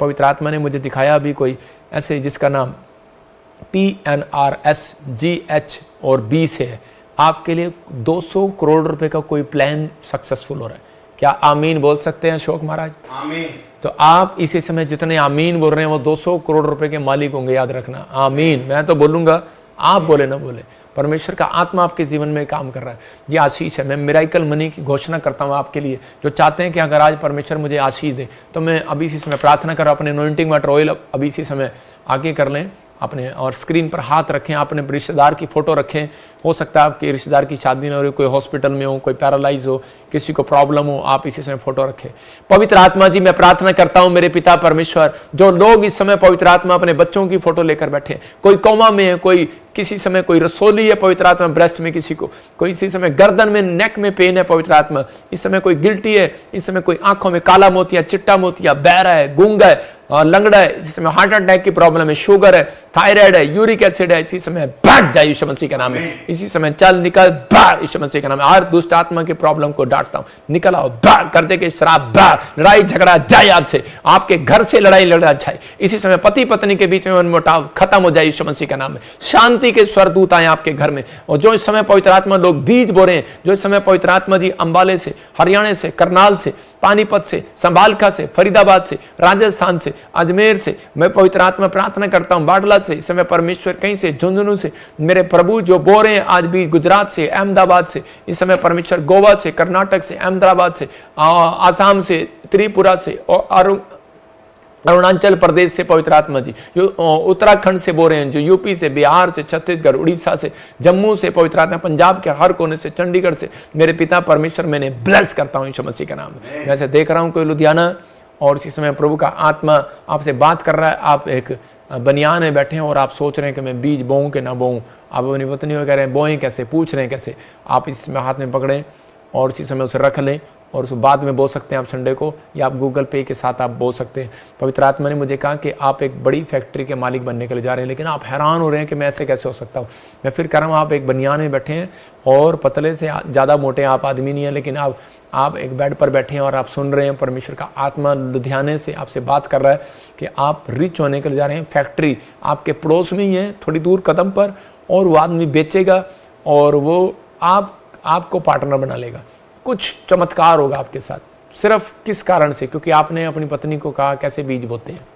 पवित्र आत्मा ने मुझे दिखाया अभी कोई ऐसे जिसका नाम PNRSGH और B से है, आपके लिए 200 करोड़ रुपए का कोई प्लान सक्सेसफुल हो रहा है। क्या आमीन बोल सकते हैं अशोक महाराज? आमीन। तो आप इसी समय जितने आमीन बोल रहे हैं वो 200 करोड़ रुपए के मालिक होंगे, याद रखना। आमीन। मैं तो बोलूंगा, आप बोले ना बोले, परमेश्वर का आत्मा आपके जीवन में काम कर रहा है। ये आशीष है। मैं मिराइकल मनी की घोषणा करता हूँ आपके लिए जो चाहते हैं कि अगर आज परमेश्वर मुझे आशीष दे, तो मैं अभी इसी समय प्रार्थना कर, अपने अनॉइंटिंग वाटर ऑयल अभी इसी समय आगे कर लें अपने, और स्क्रीन पर हाथ रखें, अपने रिश्तेदार की फोटो रखें। हो सकता है आपके रिश्तेदार की शादी ना हो रही, कोई हॉस्पिटल में हो, कोई पैरालाइज हो, किसी को प्रॉब्लम हो, आप इसी समय फोटो रखें। पवित्र आत्मा जी, मैं प्रार्थना करता हूं मेरे पिता परमेश्वर, जो लोग इस समय पवित्र आत्मा अपने बच्चों की फोटो लेकर बैठे, कोई कोमा में है, कोई किसी समय कोई रसोली है पवित्र आत्मा ब्रेस्ट में, किसी को कोई इसी समय गर्दन में, नेक में पेन है पवित्र आत्मा, इस समय कोई गिल्टी है, इस समय कोई आंखों में काला मोतिया, चिट्टा मोतिया, बहरा है, गूंगा है और लंगड़ा है, इसी समय हार्ट अटैक की प्रॉब्लम है, शुगर है, थायराइड है, यूरिक एसिड है, इसी समय भाग जाए यीशु मसीह के नाम में। इसी समय चल निकल बाहर यीशु मसीह के नाम में। हर दुष्ट आत्मा की प्रॉब्लम को डांटता हूं, निकल आओ बाहर, कर्जे के श्राप बाहर, लड़ाई झगड़ा जाए आपसे, आपके घर से लड़ाई लड़ा जाए। इसी समय पति पत्नी के बीच में मनमुटाव खत्म हो जाए यीशु मसीह के नाम में। शांति के स्वरदूत आए आपके घर में। और जो इस समय पवित्र आत्मा लोग बीज बो रहे हैं, जो इस समय पवित्र आत्मा जी अंबाले से, हरियाणा से, करनाल से, पानीपत से, संभालखा से, फरीदाबाद से, राजस्थान से, अजमेर से, मैं पवित्र आत्मा प्रार्थना करता हूं बाडला से, इस समय परमेश्वर कहीं से, झुंझुनू से, मेरे प्रभु जो बो रहे हैं आज भी, गुजरात से, अहमदाबाद से, इस समय परमेश्वर गोवा से, कर्नाटक से, अहमदाबाद से, आसाम से, त्रिपुरा से और अरुणाचल प्रदेश से पवित्र आत्मा जी, जो उत्तराखंड से बोल रहे हैं, जो यूपी से, बिहार से, छत्तीसगढ़, उड़ीसा से, जम्मू से पवित्र आत्मा, पंजाब के हर कोने से, चंडीगढ़ से, मेरे पिता परमेश्वर मैंने ब्लेस करता हूं यीशु मसीह का नाम में। वैसे देख रहा हूं कोई लुधियाना, और इसी समय प्रभु का आत्मा आपसे बात कर रहा है। आप एक बनियान में बैठे हैं और आप सोच रहे हैं कि मैं बीज बोऊं कि ना बोऊं। आप अपनी पत्नी को कह रहे हैं बोएं कैसे, पूछ रहे हैं कैसे। आप इसमें हाथ में पकड़ें और इसी समय उसे रख लें, और उस बाद में बो सकते हैं आप संडे को, या आप गूगल पे के साथ आप बो सकते हैं। पवित्र आत्मा ने मुझे कहा कि आप एक बड़ी फैक्ट्री के मालिक बनने के लिए जा रहे हैं, लेकिन आप हैरान हो रहे हैं कि मैं ऐसे कैसे हो सकता हूँ। मैं फिर कह रहा हूँ, आप एक बनियान में बैठे हैं और पतले से ज़्यादा मोटे आप आदमी नहीं हैं, लेकिन आप एक बेड पर बैठे हैं और आप सुन रहे हैं परमेश्वर का आत्मा लुधियाने से आपसे बात कर रहा है कि आप रिच होने के लिए जा रहे हैं। फैक्ट्री आपके पड़ोस में ही है, थोड़ी दूर कदम पर, और वो आदमी बेचेगा और वो आपको पार्टनर बना लेगा। कुछ चमत्कार होगा आपके साथ। सिर्फ किस कारण से? क्योंकि आपने अपनी पत्नी को कहा कैसे बीज बोते हैं।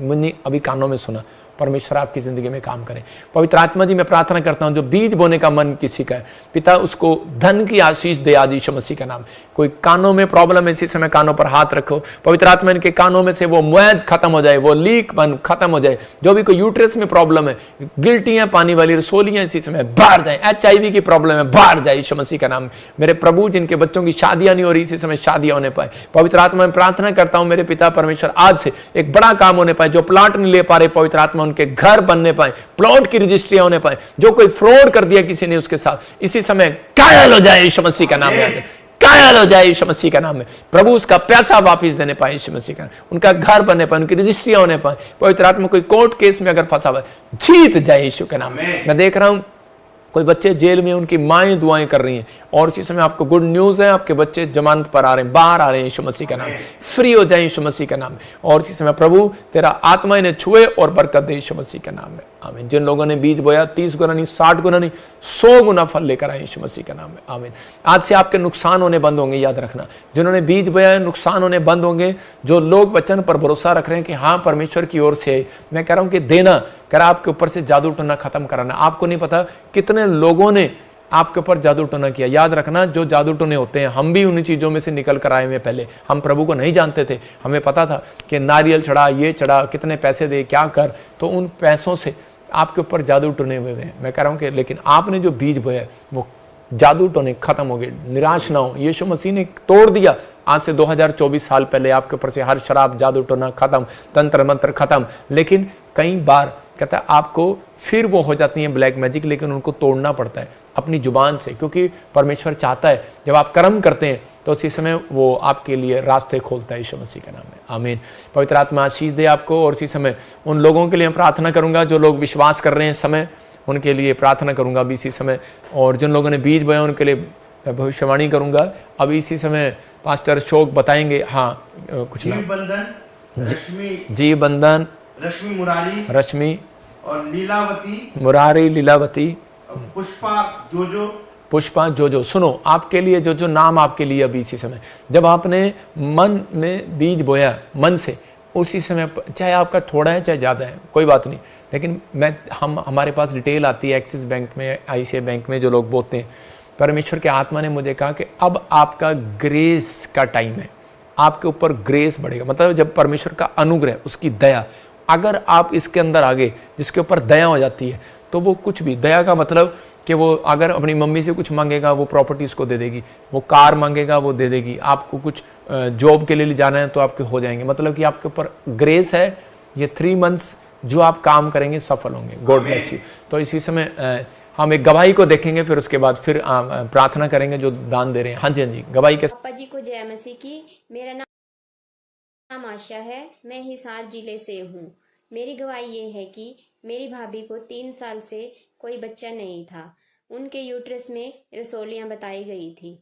मैंने अभी कानों में सुना। परमेश्वर आपकी जिंदगी में काम करें। पवित्र आत्मा जी, मैं प्रार्थना करता हूं जो बीज बोने का मन किसी का है, पिता उसको धन की आशीष दे आज यीशु मसीह का नाम। कोई कानों में प्रॉब्लम है, इसी समय कानों पर हाथ रखो। पवित्र आत्मा इनके कानों में से वो मुऐद खत्म हो जाए, वो लीक बन खत्म हो जाए। जो भी कोई यूट्रस में प्रॉब्लम है, गिल्टियां, पानी वाली रसोलियां, इसी समय बाहर जाए। HIV की प्रॉब्लम है, बाहर जाए यीशु मसीह का नाम। मेरे प्रभु, जिनके बच्चों की शादियां नहीं हो रही, इसी समय शादियां होने पाए। पवित्र आत्मा में प्रार्थना करता हूं मेरे पिता परमेश्वर, आज से एक बड़ा काम होने पाए। जो प्लॉट नहीं ले पा रहे, पवित्र आत्मा उनके घर बनने पाए, प्लॉट की रजिस्ट्रियां होने पाए। जो कोई फ्रॉड कर दिया किसी ने उसके साथ, इसी समय कायल हो जाए यीशु मसीह का नाम में। कायल हो जाए यीशु मसीह का नाम में। प्रभु उसका पैसा वापस देने पाए यीशु मसीह का, उनका घर बनने पाए, उनकी रजिस्ट्रियां होने पाए। पवित्र आत्मा कोई कोर्ट केस में अगर फंसा हुआ है, जीत जाए यीशु के नाम में। मैं देख रहा हूं कोई बच्चे जेल में, उनकी माएं दुआएं कर रही हैं, और इसी समय आपको गुड न्यूज है, आपके बच्चे जमानत पर आ रहे हैं, बाहर आ रहे हैं यीशु मसीह का नाम, फ्री हो जाए यीशु मसीह का नाम में। और इसी समय प्रभु तेरा आत्मा इन्हें छुए और बरकत दे यीशु मसीह के नाम में। आमीन। जिन लोगों ने बीज बोया 30 गुना नहीं, 60 गुना नहीं, 100 गुना फल लेकर आए यीशु मसीह के नाम में। आमीन। आज से आपके नुकसान होने बंद होंगे, याद रखना। जिन्होंने बीज बोया है, नुकसान होने बंद होंगे। जो लोग वचन पर भरोसा रख रहे हैं कि हाँ परमेश्वर की ओर से, मैं कह रहा हूं कि देना, कह रहा आपके ऊपर से जादू टोना खत्म कराना। आपको नहीं पता कितने लोगों ने आपके ऊपर जादू टोना किया। याद रखना, जो जादू टोने होते हैं, हम भी उन्हीं चीज़ों में से निकल कर आए हुए। पहले हम प्रभु को नहीं जानते थे, हमें पता था कि नारियल चढ़ा, ये चढ़ा, कितने पैसे दे, क्या कर, तो उन पैसों से आपके ऊपर जादू टोने हुए हैं। मैं कह रहा हूँ कि लेकिन आपने जो बीज बोया वो जादू टोने खत्म हो गए। निराश ना हो, यीशु मसीह ने तोड़ दिया। आज से 2024 साल पहले आपके ऊपर से हर शराब, जादू टोना खत्म, तंत्र मंत्र खत्म। लेकिन कई बार कहता है आपको फिर वो हो जाती है ब्लैक मैजिक, लेकिन उनको तोड़ना पड़ता है अपनी जुबान से, क्योंकि परमेश्वर चाहता है जब आप कर्म करते हैं तो उसी समय वो आपके लिए रास्ते खोलता है यीशु मसीह के नाम में। आमीन। पवित्र आत्मा आशीष दे आपको। और इसी समय उन लोगों के लिए प्रार्थना करूंगा जो लोग विश्वास कर रहे हैं, समय उनके लिए प्रार्थना करूंगा अभी इसी समय। और जिन लोगों ने बीज बोया उनके लिए भविष्यवाणी करूंगा अभी इसी समय। पास्टर अशोक बताएंगे। हाँ कुछ जीव बंधन रश्मि, जी बंधन, रश्मि मुरारी रश्मि, और लीलावती, मुरारी, लीलावती, पुष्पा, जोजो। पुष्पा, जोजो। सुनो, आपके लिए जो जो नाम आपके लिए अभी इसी समय, जब आपने मन में बीज बोया मन से, उसी समय, चाहे आपका थोड़ा है चाहे ज़्यादा है, कोई बात नहीं, लेकिन हमारे पास डिटेल आती है एक्सिस बैंक में, ICICI बैंक में जो लोग बोलते हैं, परमेश्वर के आत्मा ने मुझे कहा कि अब आपका ग्रेस का टाइम है, आपके ऊपर ग्रेस बढ़ेगा। मतलब जब परमेश्वर का अनुग्रह, उसकी दया, अगर आप इसके अंदर आगे, जिसके ऊपर दया हो जाती है, तो वो कुछ भी, दया का मतलब कि वो अगर अपनी मम्मी से कुछ मांगेगा वो प्रॉपर्टी उसको दे देगी, वो कार मांगेगा वो दे देगी, आपको कुछ जॉब के लिए जाना है तो आपके हो जाएंगे। मतलब कि आपके ऊपर ग्रेस है। ये 3 मंथ्स जो आप काम करेंगे सफल होंगे। God bless you. तो इसी समय हम एक गवाही को देखेंगे, फिर उसके बाद फिर प्रार्थना करेंगे जो दान दे रहे हैं। हाँ जी, हाँ जी, गवाही के। पापा जी को जय मसीह की। मेरा नाम आशा है, मैं हिसार जिले से हूँ। मेरी गवाही ये है कि मेरी भाभी को 3 साल से कोई बच्चा नहीं था। उनके यूट्रस में रसोलियाँ बताई गई थी।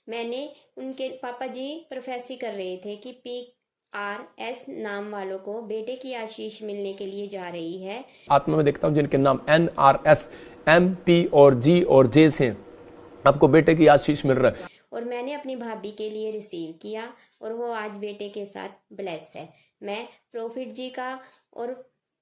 मैंने उनके पापा जी प्रोफेसी कर रहे थे कि PRS नाम वालों को बेटे की आशीष मिलने के लिए जा रही है। आत्मा में देखता हूँ जिनके नाम NRS, MP और G और J से, आपको बेटे की आशीष मिल रहा है। और मैंने अपनी भाभी के लिए रिसीव किया और वो आज बेटे के साथ ब्लेस है। मैं प्रॉफिट जी का और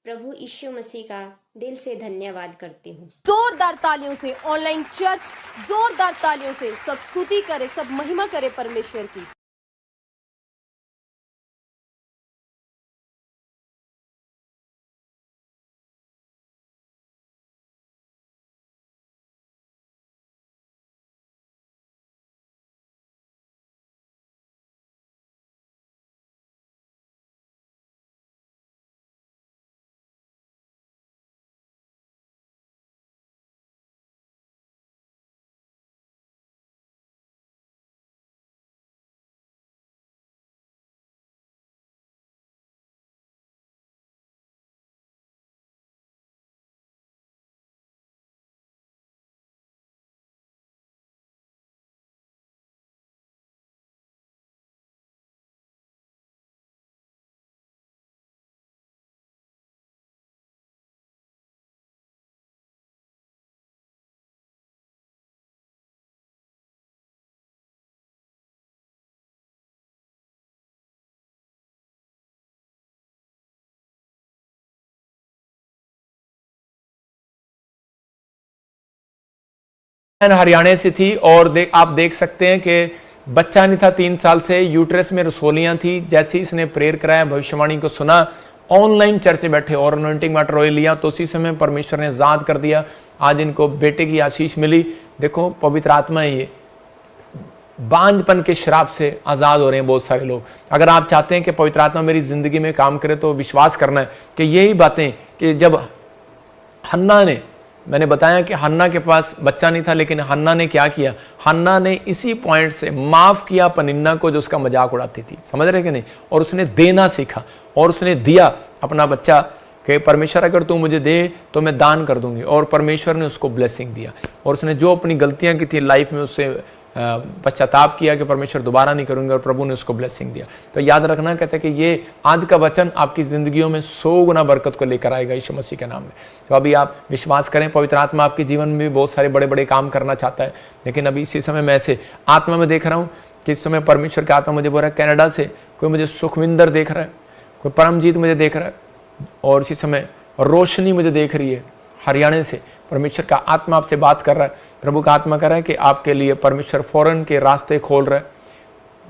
प्रभु यीशु मसीह का दिल से धन्यवाद करती हूँ। जोरदार तालियों से ऑनलाइन चर्च, जोरदार तालियों से सब स्तुति करे, सब महिमा करे परमेश्वर की। हरियाणा से थी और आप देख सकते हैं कि बच्चा नहीं था 3 साल से, यूट्रस में रसोलियां थी। जैसे ही इसने प्रेयर कराया, भविष्यवाणी को सुना, ऑनलाइन चर्च बैठे और अनॉइंटिंग वाटर ऑयल लिया, तो उसी समय परमेश्वर ने आजाद कर दिया। आज इनको बेटे की आशीष मिली। देखो, पवित्र आत्मा है ये। बांझपन के श्राप से आज़ाद हो रहे हैं बहुत सारे लोग। अगर आप चाहते हैं कि पवित्र आत्मा मेरी ज़िंदगी में काम करे, तो विश्वास करना है कि यही बातें, कि जब हन्ना ने, मैंने बताया कि हन्ना के पास बच्चा नहीं था, लेकिन हन्ना ने क्या किया, हन्ना ने इसी पॉइंट से माफ़ किया पनिन्ना को जो उसका मजाक उड़ाती थी। समझ रहे कि नहीं? और उसने देना सीखा और उसने दिया अपना बच्चा कि परमेश्वर अगर तू मुझे दे तो मैं दान कर दूंगी, और परमेश्वर ने उसको ब्लेसिंग दिया। और उसने जो अपनी गलतियां की थी लाइफ में, उससे पश्चाताप किया कि परमेश्वर दोबारा नहीं करूंगा, और प्रभु ने उसको ब्लेसिंग दिया। तो याद रखना, कहते हैं कि ये आज का वचन आपकी ज़िंदगियों में 100 गुना बरकत को लेकर आएगा यीशु मसीह के नाम में। तो अभी आप विश्वास करें, पवित्र आत्मा आपके जीवन में भी बहुत सारे बड़े बड़े काम करना चाहता है। लेकिन अभी इसी समय मैं ऐसे आत्मा में देख रहा हूँ कि इस समय परमेश्वर का आत्मा मुझे बोल रहा है, कनाडा से कोई मुझे सुखविंदर देख रहा है, कोई परमजीत मुझे देख रहा है, और इसी समय रोशनी मुझे देख रही है हरियाणा से। परमेश्वर का आत्मा आपसे बात कर रहा है। प्रभु का आत्मा कर रहा है कि आपके लिए परमेश्वर फॉरेन के रास्ते खोल रहा है,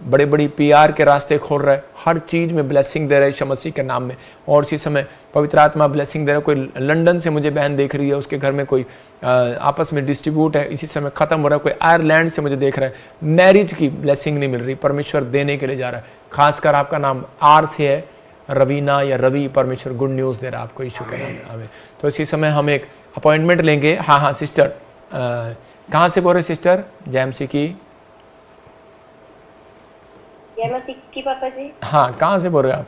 बड़े बड़ी PR के रास्ते खोल रहा है, हर चीज़ में ब्लेसिंग दे रहा है यीशु मसीह के नाम में। और इसी समय पवित्र आत्मा ब्लेसिंग दे रहा है। कोई लंदन से मुझे बहन देख रही है, उसके घर में कोई आपस में डिस्ट्रीब्यूट है, इसी समय ख़त्म हो रहा है। कोई आयरलैंड से मुझे देख रहा है, मैरिज की ब्लेसिंग नहीं मिल रही, परमेश्वर देने के लिए जा रहा है। खासकर आपका नाम R से है, रवीना या रवि, परमेश्वर गुड न्यूज़ दे रहा है आपको यीशु के नाम में। आमीन। तो इसी समय हम एक अपॉइंटमेंट लेंगे। हाँ सिस्टर, कहाँ से बोल रहे सिस्टर? जय मसीह की। जय मसीह की पापा जी। हाँ, कहाँ से बोल रहे हैं आप?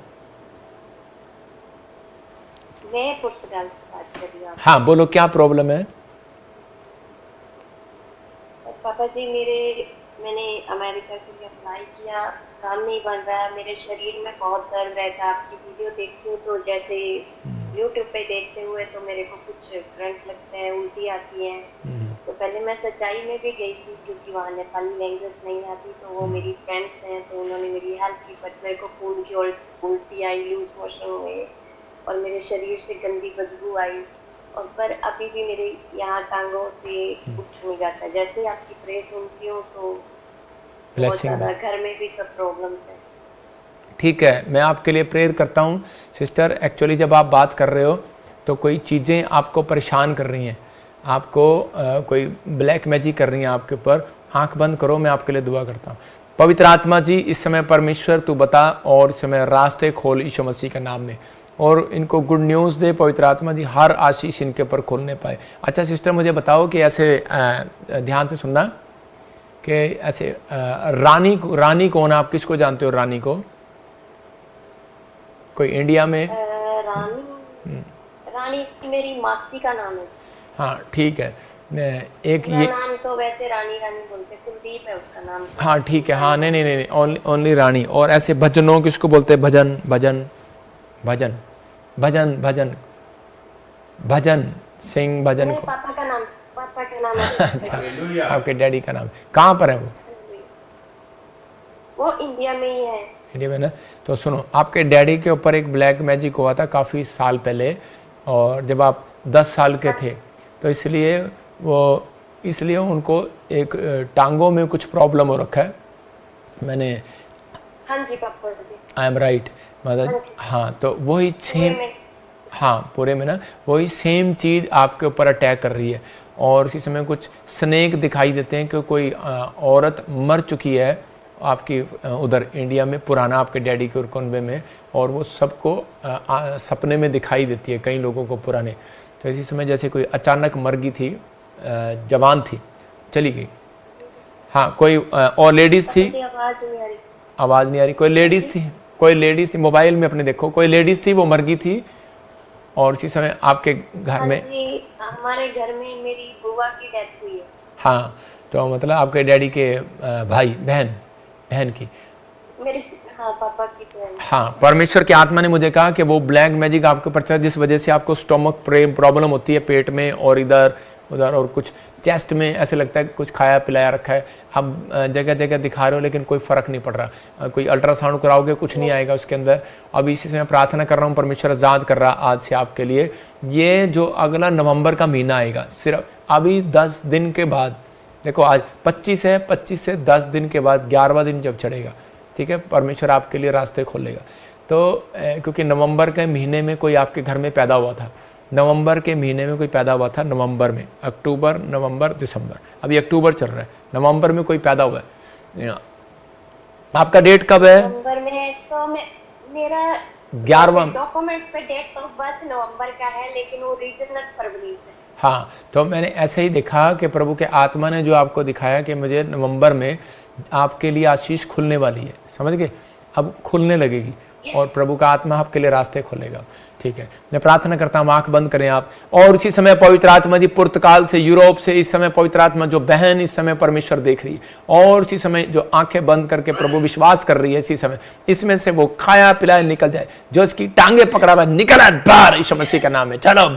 मैं पुर्तगाल से बात कर रही हूँ। हाँ बोलो, क्या प्रॉब्लम है? पापा जी, मेरे मैंने अमेरिका के लिए अप्लाई किया, काम नहीं बन रहा है, मेरे शरीर में बहुत दर्द रहता है। आपकी वीडियो देखती हूँ तो जैसे यूट्यूब पे देखते हुए तो मेरे को कुछ करंट लगता है, उल्टी आती है। तो पहले मैं सच्चाई में भी गई थी क्योंकि वहाँ नेपाली लैंग्वेज नहीं आती, तो वो मेरी फ्रेंड्स हैं तो उन्होंने मेरी हेल्प की, बट मेरे को खून की उल्टी आई, लूज मोशन हुए और मेरे शरीर से गंदी बदबू आई। और पर अभी भी मेरे यहाँ टांगों से उठ नहीं जाता। जैसे ही आपकी प्रे सुनती हूँ तो बहुत ज़्यादा घर में भी सब प्रॉब्लम्स हैं। ठीक है, मैं आपके लिए प्रेयर करता हूँ सिस्टर। एक्चुअली जब आप बात कर रहे हो तो कोई चीज़ें आपको परेशान कर रही हैं, आपको कोई ब्लैक मैजिक कर रही हैं आपके ऊपर। आंख बंद करो, मैं आपके लिए दुआ करता हूँ। पवित्र आत्मा जी, इस समय परमेश्वर तू बता और इस समय रास्ते खोल यीशु मसीह के नाम में, और इनको गुड न्यूज़ दे पवित्र आत्मा जी, हर आशीष इनके ऊपर खोलने पाए। अच्छा सिस्टर, मुझे बताओ कि ऐसे ध्यान से सुनना कि ऐसे रानी कौन है? आप किसको जानते हो रानी को? कोई इंडिया में? रानी मेरी मासी का नाम है। हाँ ठीक है, एक ये ये नाम तो वैसे रानी बोलते, कुलदीप है उसका नाम। हाँ ठीक है, हाँ नहीं, ओनली रानी। और ऐसे भजनों किसको बोलते हैं? भजन भजन भजन भजन भजन भजन सिंह भजन को। पापा का नाम है। अच्छा, आपके डैडी का नाम कहाँ पर है? वो इंडिया में ही है। इंडिया में ना? तो सुनो, आपके डैडी के ऊपर एक ब्लैक मैजिक हुआ था काफ़ी साल पहले, और जब आप 10 साल के थे, तो इसलिए उनको एक टांगों में कुछ प्रॉब्लम हो रखा है। मैंने हाँ जी पापा जी, आई एम राइट मतलब हाँ, तो वही सेम, हाँ पूरे में ना वही सेम चीज़ आपके ऊपर अटैक कर रही है। और इसी समय कुछ स्नेक दिखाई देते हैं कि कोई औरत मर चुकी है आपकी उधर इंडिया में, पुराना आपके डैडी के कुनबे में, और वो सबको सपने में दिखाई देती है, कई लोगों को पुराने। तो इसी समय जैसे कोई अचानक मर गई थी, जवान थी, चली गई। हाँ कोई और लेडीज़ थी, आवाज़ नहीं आ रही, कोई लेडीज़ थी, मोबाइल में अपने देखो, कोई लेडीज़ थी वो मर गई थी। और इसी समय आपके घर में, हमारे घर में मेरी बुआ की डेथ हुई है। हाँ, तो मतलब आपके डैडी के भाई बहन की, मेरी पापा की बहन। हाँ, परमेश्वर की आत्मा ने मुझे कहा कि वो ब्लैक मैजिक आपके ऊपर चला, जिस वजह से आपको स्टोमक प्रॉब्लम होती है, पेट में और इधर उधर, और कुछ चेस्ट में ऐसे लगता है कुछ खाया पिलाया रखा है। आप जगह जगह दिखा रहे हो लेकिन कोई फ़र्क नहीं पड़ रहा। कोई अल्ट्रासाउंड कराओगे कुछ नहीं आएगा उसके अंदर। अब इसी से मैं प्रार्थना कर रहा हूँ, परमेश्वर आज़ाद कर रहा आज से आपके लिए। ये जो अगला नवंबर का महीना आएगा, सिर्फ अभी 10 दिन के बाद, देखो आज 25 है, 25 से 10 दिन के बाद 11वां दिन जब चढ़ेगा, ठीक है, परमेश्वर आपके लिए रास्ते खोलेगा। तो क्योंकि नवंबर के महीने में कोई आपके घर में पैदा हुआ था, नवंबर के महीने में कोई पैदा हुआ था, नवंबर में, अक्टूबर नवंबर दिसंबर, अभी अक्टूबर चल रहा है, नवंबर में कोई पैदा हुआ है। आपका डेट कब है? नवंबर में तो मेरा 11वां डॉक्यूमेंट्स पे डेट ऑफ बर्थ नवंबर का है, लेकिन वो रीजनल फरवरी से। हाँ, तो मैंने ऐसे ही देखा कि प्रभु के आत्मा ने जो आपको दिखाया कि मुझे नवंबर में आपके लिए आशीष खुलने वाली है, समझ गए? अब खुलने लगेगी और प्रभु का आत्मा आपके लिए रास्ते खोलेगा। ठीक है, मैं प्रार्थना करता हूँ, आंख बंद करें आप। और उसी समय पवित्र आत्मा जी पुर्तगाल से, यूरोप से इस समय पवित्र आत्मा जो बहन इस समय परमेश्वर देख रही है, और उसी समय जो आंखें बंद करके प्रभु विश्वास कर रही है, इसी समय इसमें से वो खाया पिलाया निकल जाए, जो इसकी टांगे पकड़ा हुआ निकल आए बाहर यीशु मसीह का नाम है। चलो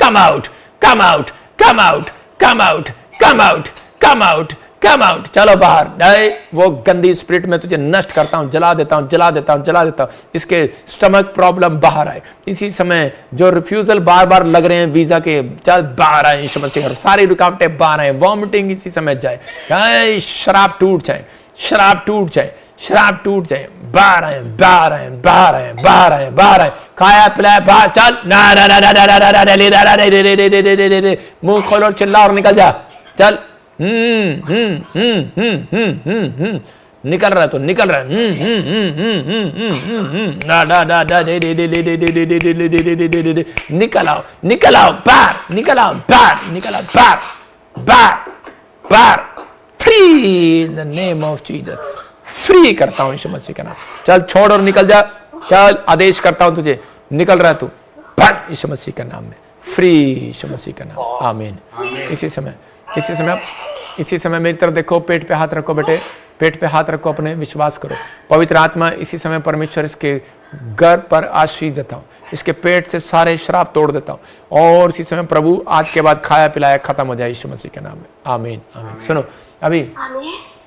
come out come out come out come out come out come out come out, चलो बाहर। वो गंदी स्पिरिट में तुझे नष्ट करता हूँ, जला देता हूँ, जला देता हूँ, जला देता हूँ। इसके स्टमक प्रॉब्लम बाहर आए इसी समय, जो रिफ्यूजल बार बार लग रहे हैं वीजा के, चल बाहर आए यीशु मसीह, सारी रुकावटें बाहर आए, वॉमिटिंग इसी समय जाए, शराब टूट जाए, शराब टूट जाए, शराब टूट जाए, बाहर आए बाहर आए बाहर आए बाहर आए बाहर आए, खाया पिलाया बाहर, चल मुंह खोलो, चिल्ला और निकल जा, चल। निकल रहा है तो निकल रहा है। निकल आओ, निकल आओ बाहर, निकल आओ बाहर, निकल आओ बाहर, बाहर, बाहर, free in the name of Jesus, free करता हूं यीशु मसीह का नाम। चल छोड़ और निकल जा, चल आदेश करता हूं तुझे, निकल रहा है तू, भाग यीशु मसीह का नाम में, फ्री यीशु मसीह का नाम, आमीन। इसी समय इसी समय मेरी तरफ देखो, पेट पे हाथ रखो बेटे, पेट पे हाथ रखो, अपने विश्वास करो। पवित्र आत्मा इसी समय परमेश्वर इसके घर पर आशीष देता हूँ, इसके पेट से सारे श्राप तोड़ देता हूँ और इसी समय प्रभु आज के बाद खाया पिलाया खत्म हो जाए यीशु मसीह के नाम में, आमीन आमीन। सुनो अभी,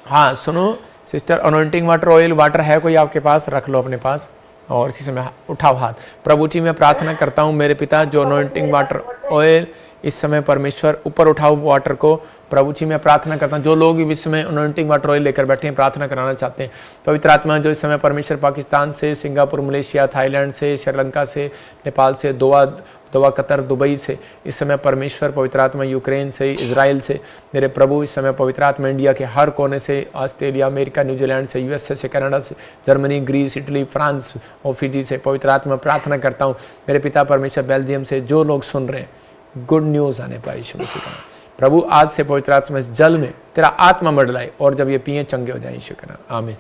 हाँ सुनो sister, anointing water, oil water है कोई आपके पास, रख लो अपने पास और इसी समय उठाओ हाथ। प्रभु जी मैं प्रार्थना करता हूँ मेरे पिता, जो अनॉइंटिंग वाटर ऑयल इस समय परमेश्वर ऊपर उठाओ वाटर को। प्रभु जी मैं प्रार्थना करता हूँ जो लोग इस समय अनॉइंटिंग वाटर ऑयल लेकर बैठे हैं, प्रार्थना कराना चाहते हैं, पवित्र आत्मा जो इस समय परमेश्वर पाकिस्तान से, सिंगापुर, मलेशिया, थाईलैंड से, श्रीलंका से, नेपाल से, दोहा, कतर, दुबई से, इस समय परमेश्वर पवित्र आत्मा यूक्रेन से, इजराइल से, मेरे प्रभु इस समय पवित्र आत्मा इंडिया के हर कोने से, ऑस्ट्रेलिया, अमेरिका, न्यूजीलैंड से, यूएसए से, कनाडा से, जर्मनी, ग्रीस, इटली, फ्रांस और फिजी से, पवित्र आत्मा प्रार्थना करता हूँ मेरे पिता परमेश्वर बेल्जियम से, जो लोग सुन रहे हैं गुड न्यूज़ आने पाए यीशु मसीह का नाम। प्रभु आज से पवित्र आत्मा इस जल में तेरा आत्मा मंडलाए और जब ये पिए चंगे हो जाए यीशु के नाम, आमीन।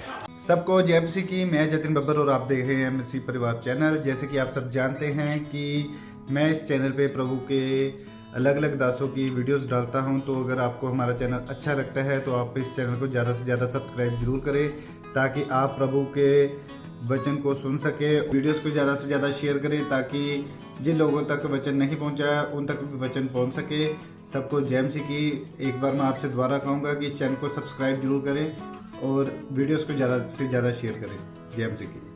सबको जय मसीह की। मैं जतिन बब्बर और आप देख रहे हैं मसीह परिवार चैनल। जैसे कि आप सब जानते हैं कि मैं इस चैनल पे प्रभु के अलग अलग दासों की वीडियोस डालता हूं, तो अगर आपको हमारा चैनल अच्छा लगता है तो आप इस चैनल को ज़्यादा से ज़्यादा सब्सक्राइब जरूर करें ताकि आप प्रभु के वचन को सुन सके। वीडियोस को ज़्यादा से ज़्यादा शेयर करें ताकि जिन लोगों तक वचन नहीं पहुंचा उन तक भी वचन पहुंच सके। सबको जय मसीह की। एक बार मैं आपसे दोबारा कहूँगा कि इस चैनल को सब्सक्राइब जरूर करें और वीडियोस को ज़्यादा से ज़्यादा शेयर करें। जय मसीह की।